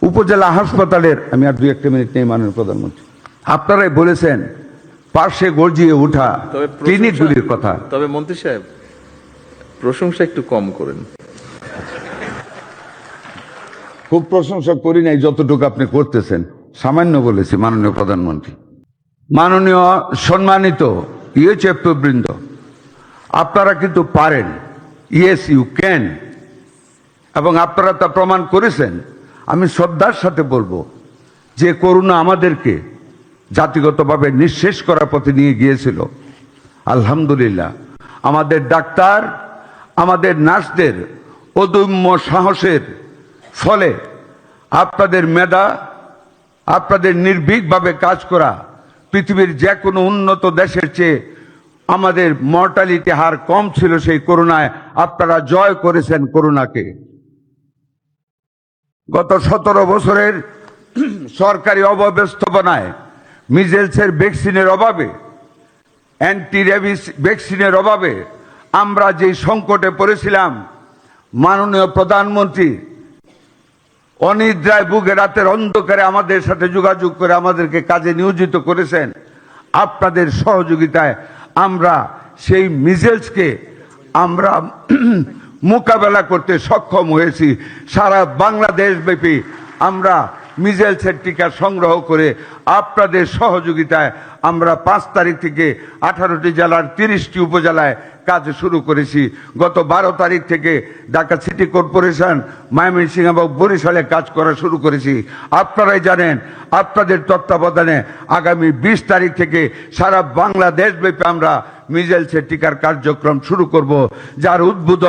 উপজেলা হাসপাতালের, আমি আর 2-1 মিনিট নেই মাননীয় প্রধানমন্ত্রী, আপনারাই বলেছেন পার্শ্বে গর্জিয়ে ওঠা ক্লিনিকগুলির কথা। তবে মন্ত্রী সাহেব, প্রশংসা একটু কম করেন। খুব প্রশংসা করি নাই, যতটুকু আপনি করতেছেন সামান্য বলেছি মাননীয় প্রধানমন্ত্রী। মাননীয় সম্মানিত ইউএচএফ বৃন্দ, আপনারা কিন্তু পারেন, ইয়েস ইউ ক্যান, এবং আপনারা তা প্রমাণ করেছেন। আমি শ্রদ্ধার সাথে বলবো যে করোনা আমাদেরকে জাতিগতভাবে নিঃশেষ করার পথে নিয়ে গিয়েছিল। আলহামদুলিল্লাহ আমাদের ডাক্তার, আমাদের নার্সদের অদম্য সাহসের ফলে, আপনাদের মেধা, আপনাদের নির্ভীকভাবে কাজ করা, পৃথিবীর যে কোনো উন্নত দেশের চেয়ে আমাদের মর্টালিটি হার কম ছিল সেই করোনায়। আপনারা জয় করেছেন করোনাকে। গত 17 বছরের সরকারি অব্যবস্থাপনায়, মিজেলসের ভ্যাকসিনের অভাবে, অ্যান্টি রেবিস ভ্যাকসিনের অভাবে আমরা যে সংকটে পড়েছিলাম, মাননীয় প্রধানমন্ত্রী অনিদ্রায় বুকে রাতের অন্ধকারে আমাদের সাথে যোগাযোগ করে আমাদেরকে কাজে নিয়োজিত করেছেন। আপনাদের সহযোগিতায় আমরা সেই মিজেলসকে আমরা মোকাবেলা করতে সক্ষম হয়েছি। সারা বাংলাদেশ ব্যাপী আমরা মিজেলসের টিকা সংগ্রহ করে আপনাদের সহযোগিতায় আমরা 5 তারিখ থেকে 18টি জেলার 30টি উপজেলায় কাজ শুরু করেছি। গত 12 তারিখ থেকে ঢাকা সিটি কর্পোরেশন, ময়মনসিংহ এবং বরিশালে কাজ করা শুরু করেছি। আপনারাই জানেন, আপনাদের তত্ত্বাবধানে আগামী 20 তারিখ থেকে সারা বাংলাদেশ ব্যাপী আমরা মিজেলসের টিকার কার্যক্রম শুরু করব, যার উদ্বোধন